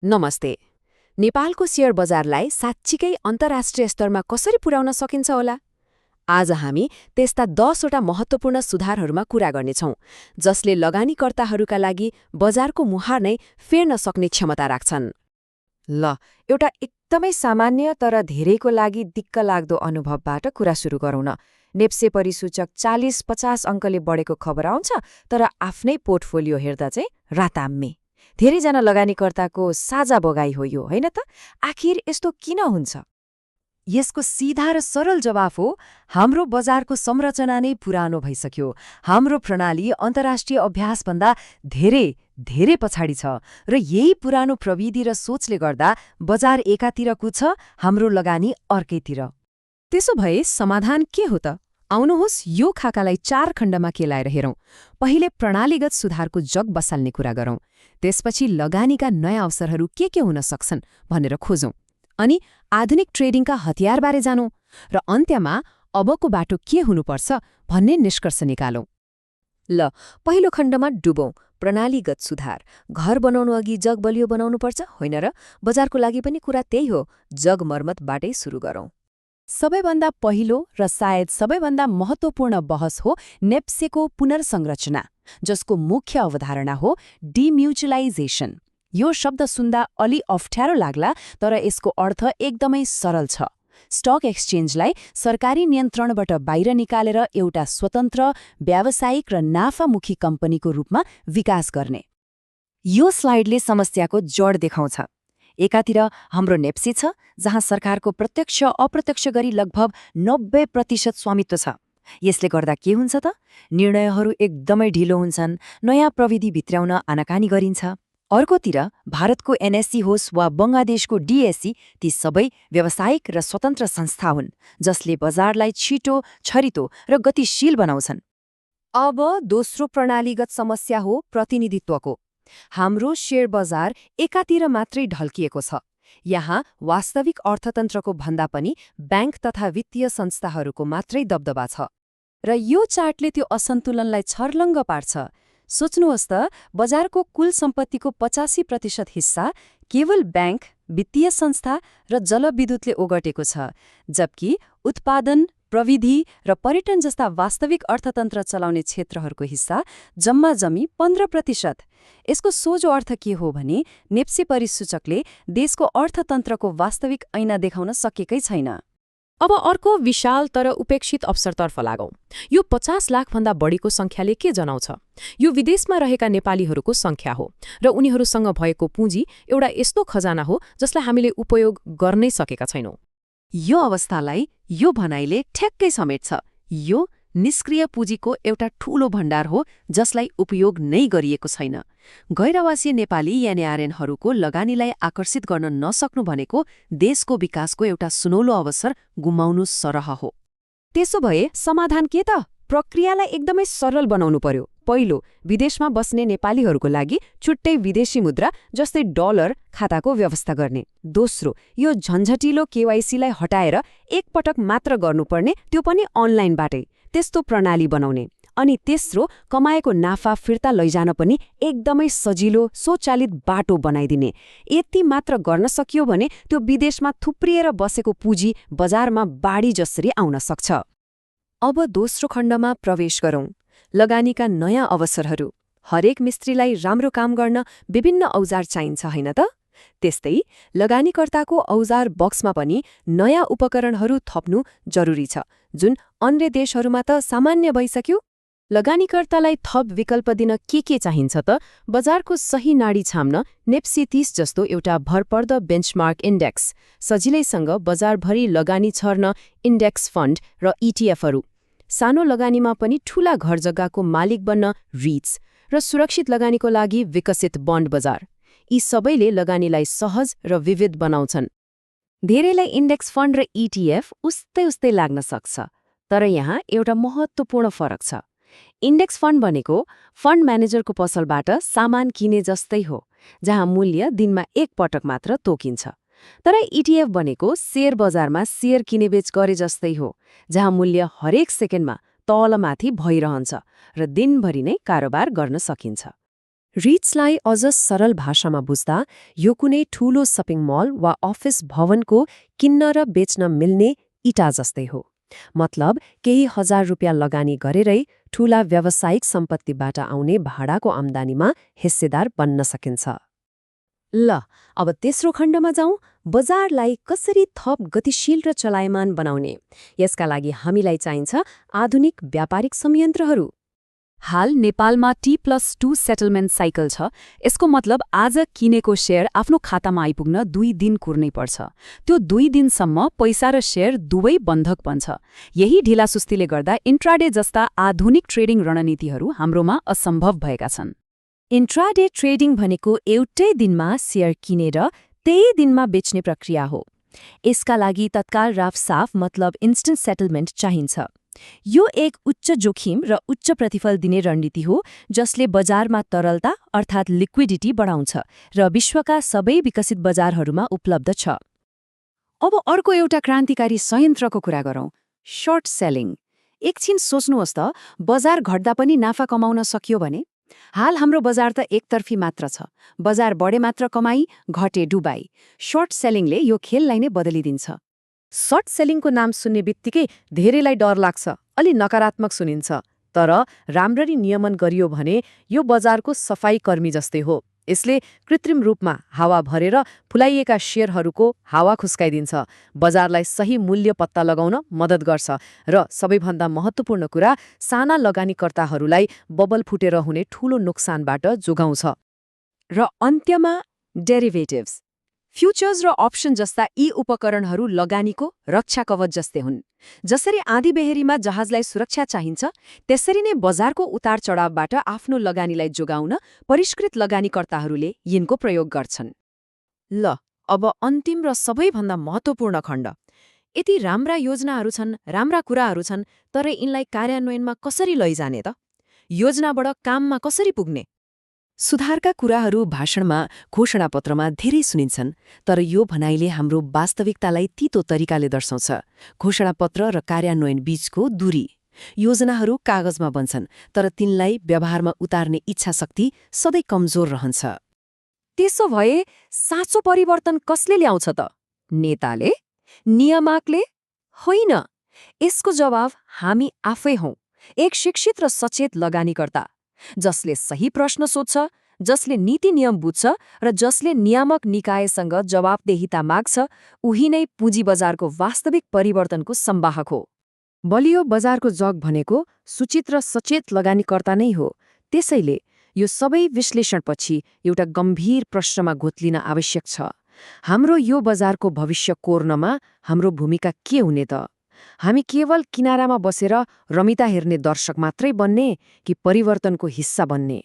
नमस्ते। नेपालको शेयर बजारलाई साँच्चीकै अन्तर्राष्ट्रिय स्तरमा कसरी पुर्याउन सकिन्छ होला? आज हामी त्यस्ता 10वटा महत्त्वपूर्ण सुधारहरूमा कुरा गर्नेछौँ, जसले लगानीकर्ताहरूका लागि बजारको मुहार नै फेर्न सक्ने क्षमता राख्छन्। ल एउटा एकदमै सामान्य तर धेरैको लागि दिक्कलाग्दो अनुभवबाट कुरा सुरु गरौँ न। नेप्से परिसूचक 40-50 अङ्कले बढेको खबर आउँछ, तर आफ्नै पोर्टफोलियो हेर्दा चाहिँ राताम्मे। धेरैजना लगानीकर्ताको साझा बगाई हो यो, होइन त? आखिर यस्तो किन हुन्छ? यसको सिधा र सरल जवाफ हो, हाम्रो बजारको संरचना नै पुरानो भइसक्यो। हाम्रो प्रणाली अन्तर्राष्ट्रिय अभ्यासभन्दा धेरै धेरै पछाडि छ र यही पुरानो प्रविधि र सोचले गर्दा बजार एकातिर कुद्छ, हाम्रो लगानी अर्कैतिर। त्यसो भए समाधान के हो त? आउनुहोस् यो खाकालाई 4 खण्डमा केलाएर हेरौँ। पहिले प्रणालीगत सुधारको जग बसाल्ने कुरा गरौँ। त्यसपछि लगानीका नयाँ अवसरहरू के हुन सक्छन् भनेर खोजौँ। अनि आधुनिक ट्रेडिङका हतियारबारे जानौँ र अन्त्यमा अबको बाटो के हुनुपर्छ भन्ने निष्कर्ष निकालौँ। ल पहिलो खण्डमा डुबौँ। प्रणालीगत सुधार। घर बनाउनु अघि जग बलियो बनाउनुपर्छ, होइन र? बजारको लागि पनि कुरा त्यही हो। जग मर्मतबाटै सुरु गरौँ। सबैभन्दा पहिलो र सायद सबैभन्दा महत्त्वपूर्ण बहस हो नेप्सेको पुनर्संरचना, जसको मुख्य अवधारणा हो डिम्युचुअलाइजेसन। यो शब्द सुन्दा अलि अप्ठ्यारो लाग्ला, तर यसको अर्थ एकदमै सरल छ। स्टक एक्सचेन्जलाई सरकारी नियन्त्रणबाट बाहिर निकालेर एउटा स्वतन्त्र, व्यावसायिक र नाफामुखी कम्पनीको रूपमा विकास गर्ने। यो स्लाइडले समस्याको जड देखाउँछ। एकातिर हाम्रो नेप्से छ, जहाँ सरकारको प्रत्यक्ष अप्रत्यक्ष गरी लगभग 90% स्वामित्व छ। यसले गर्दा के हुन्छ त? निर्णयहरू एकदमै ढिलो हुन्छन्, नयाँ प्रविधि भित्र्याउन आनाकानी गरिन्छ। अर्कोतिर भारतको एनएससी होस् वा बङ्गलादेशको डिएससी, ती सबै व्यावसायिक र स्वतन्त्र संस्था हुन्, जसले बजारलाई छिटो, छरितो र गतिशील बनाउँछन्। अब दोस्रो प्रणालीगत समस्या हो प्रतिनिधित्वको। हाम्रो शेयर बजार एकातिर मात्रै ढल्किएको छ। यहाँ वास्तविक अर्थतन्त्रको भन्दा पनि ब्याङ्क तथा वित्तीय संस्थाहरूको मात्रै दबदबा छ। र यो चार्टले त्यो असन्तुलनलाई छर्लङ्ग पार्छ। सोच्नुहोस् त, बजारको कुल सम्पत्तिको 85% हिस्सा केवल ब्याङ्क, वित्तीय संस्था र जलविद्युतले ओगटेको छ, जबकि उत्पादन, प्रविधि र पर्यटन जस्ता वास्तविक अर्थतन्त्र चलाउने क्षेत्रहरूको हिस्सा जम्मा जमी 15%। यसको सोझो अर्थ के हो भने नेप्से परिसूचकले देशको अर्थतन्त्रको वास्तविक ऐना देखाउन सकेकै छैन। अब अर्को विशाल तर उपेक्षित अवसरतर्फ लागौँ। यो 50 लाखभन्दा बढीको सङ्ख्याले के जनाउँछ? यो विदेशमा रहेका नेपालीहरूको सङ्ख्या हो र उनीहरूसँग भएको पुँजी एउटा यस्तो खजाना हो जसलाई हामीले उपयोग गर्नै सकेका छैनौँ। यो अवस्थालाई यो भनाइले ठ्याक्कै समेट्छ। यो निष्क्रिय पुँजीको एउटा ठूलो भण्डार हो जसलाई उपयोग नै गरिएको छैन। गैरवासी नेपाली एनआरएनहरूको लगानीलाई आकर्षित गर्न नसक्नु भनेको देशको विकासको एउटा सुनौलो अवसर गुमाउनु सरह हो। त्यसो भए समाधान के त? प्रक्रियालाई एकदमै सरल बनाउनु पर्यो। पहिलो, विदेशमा बस्ने नेपालीहरूको लागि छुट्टै विदेशी मुद्रा जस्तै डलर खाताको व्यवस्था गर्ने। दोस्रो, यो झन्झटिलो केवाइसीलाई हटाएर एकपटक मात्र गर्नुपर्ने, त्यो पनि अनलाइनबाटै, त्यस्तो प्रणाली बनाउने। अनि तेस्रो, कमाएको नाफा फिर्ता लैजान पनि एकदमै सजिलो, स्वचालित बाटो बनाइदिने। यति मात्र गर्न सकियो भने त्यो विदेशमा थुप्रिएर बसेको पुँजी बजारमा बाढी जसरी आउन सक्छ। अब दोस्रो खण्डमा प्रवेश गरौँ। लगानीका नयाँ अवसरहरू। हरेक मिस्त्रीलाई राम्रो काम गर्न विभिन्न औजार चाहिन्छ, होइन त? त्यस्तै लगानीकर्ताको औजार बक्समा पनि नयाँ उपकरणहरू थप्नु जरुरी छ, जुन अन्य देशहरूमा त सामान्य भइसक्यो। लगानीकर्तालाई थप विकल्प दिन के चाहिन्छ त? बजारको सही नाडी छाम्न नेप्से 30 जस्तो एउटा भरपर्दो बेन्चमार्क इन्डेक्स, सजिलैसँग बजारभरि लगानी छर्न इन्डेक्स फन्ड र इटिएफहरू, सानो लगानीमा पनि ठूला घर जग्गाको मालिक बन्न रिट्स, र सुरक्षित लगानीको लागि विकसित बन्ड बजार। यी सबैले लगानीलाई सहज र विविध बनाउँछन्। धेरैलाई इन्डेक्स फन्ड र इटिएफ उस्तै लाग्न सक्छ, तर यहाँ एउटा महत्त्वपूर्ण फरक छ। इन्डेक्स फन्ड भनेको फन्ड म्यानेजरको पसलबाट सामान किने जस्तै हो, जहाँ मूल्य दिनमा एक पटक मात्र तोकिन्छ। तर इटिएफ भनेको शेयर बजारमा शेयर किनेबेच गरे जस्तै हो, जहाँ मूल्य हरेक सेकेन्डमा तलमाथि भइरहन्छ र दिनभरि नै कारोबार गर्न सकिन्छ। रिट्सलाई अझ सरल भाषामा बुझ्दा यो कुनै ठूलो सपिङ मल वा अफिस भवनको किन्न र बेच्न मिल्ने इटा जस्तै हो। मतलब केही हजार रुपियाँ लगानी गरेरै ठूला व्यावसायिक सम्पत्तिबाट आउने भाडाको आम्दानीमा हिस्सेदार बन्न सकिन्छ। ल अब तेस्रो खण्डमा जाउँ, बजारलाई कसरी थप गतिशील र चलायमान बनाउने। यसका लागि हामीलाई चाहिन्छ आधुनिक व्यापारिक संयन्त्रहरू। हाल नेपालमा T+2 सेटलमेन्ट साइकल छ। यसको मतलब आज किनेको शेयर आफ्नो खातामा आइपुग्न 2 दिन कुर्नै पर्छ। त्यो 2 दिनसम्म पैसा र शेयर दुवै बन्धक बन्छ। यही ढिलासुस्तीले गर्दा इन्ट्राडे जस्ता आधुनिक ट्रेडिङ रणनीतिहरू हाम्रोमा असम्भव भएका छन्। इन्ट्राडे ट्रेडिङ भनेको एउटै दिनमा शेयर किनेर त्यही दिनमा बेच्ने प्रक्रिया हो। यसका लागि तत्काल राफसाफ मतलब इन्स्टन्ट सेटलमेन्ट चाहिन्छ। यो एक उच्च जोखिम र उच्च प्रतिफल दिने रणनीति हो जसले बजारमा तरलता अर्थात् लिक्विडिटी बढाउँछ र विश्वका सबै विकसित बजारहरूमा उपलब्ध छ। अब अर्को एउटा क्रान्तिकारी संयन्त्रको कुरा गरौँ, सर्ट सेलिङ। एकछिन सोच्नुहोस् त, बजार घट्दा पनि नाफा कमाउन सकियो भने? हाल हाम्रो बजार त एकतर्फी मात्र छ। बजार बढे मात्र कमाई, घटे डुबाई। सर्ट सेलिङले यो खेललाई नै बदलिदिन्छ। सर्ट सेलिङको नाम सुन्ने बित्तिकै धेरैलाई डर लाग्छ, अलि नकारात्मक सुनिन्छ। तर राम्ररी नियमन गरियो भने यो बजारको सफाई कर्मी जस्तै हो। यसले कृत्रिम रूपमा हावा भरेर फुलाइएका शेयरहरूको हावा खुस्काइदिन्छ, बजारलाई सही मूल्य पत्ता लगाउन मद्दत गर्छ र सबैभन्दा महत्त्वपूर्ण कुरा, साना लगानीकर्ताहरूलाई बबल फुटेर हुने ठूलो नोक्सानबाट जोगाउँछ। र अन्त्यमा डेरिभेटिभ्स। फ्युचर्स र अप्सन जस्ता यी उपकरणहरू लगानीको रक्षा कवच जस्तै हुन्। जसरी आँधीबेहरीमा जहाजलाई सुरक्षा चाहिन्छ, त्यसरी नै बजारको उतार चढावबाट आफ्नो लगानीलाई जोगाउन परिष्कृत लगानीकर्ताहरूले यिनको प्रयोग गर्छन्। ल अब अन्तिम र सबैभन्दा महत्त्वपूर्ण खण्ड। यति राम्रा योजनाहरू छन्, राम्रा कुराहरू छन्, तर यिनलाई कार्यान्वयनमा कसरी लैजाने त? योजनाबाट काममा कसरी पुग्ने? सुधारका कुराहरू भाषणमा, घोषणापत्रमा धेरै सुनिन्छन्, तर यो भनाइले हाम्रो वास्तविकतालाई तीतो तरिकाले दर्शाउँछ। घोषणापत्र र कार्यान्वयन बीचको दूरी। योजनाहरू कागजमा बन्छन्, तर तिनलाई व्यवहारमा उतार्ने इच्छा शक्ति सधैँ कमजोर रहन्छ। त्यसो भए साँचो परिवर्तन कसले ल्याउँछ त? नेताले? नियामकले? होइन। यसको जवाब हामी आफै हौं। एक शिक्षित र सचेत लगानीकर्ता, जसले सही प्रश्न सोध्छ, जसले नीति नियम बुझ्छ र जसले नियामक निकायसँग जवाबदेहिता माग्छ, उही नै पुँजी बजारको वास्तविक परिवर्तनको सम्वाहक हो। बलियो बजारको जग भनेको सूचित र सचेत लगानीकर्ता नै हो। त्यसैले यो सबै विश्लेषणपछि एउटा गम्भीर प्रश्नमा घोत्लिन आवश्यक छ। हाम्रो यो बजारको भविष्य कोर्नमा हाम्रो भूमिका के हुने त? हामी केवल किनारामा बसेर रमिता हेर्ने दर्शक मात्रै बन्ने कि परिवर्तनको हिस्सा बन्ने?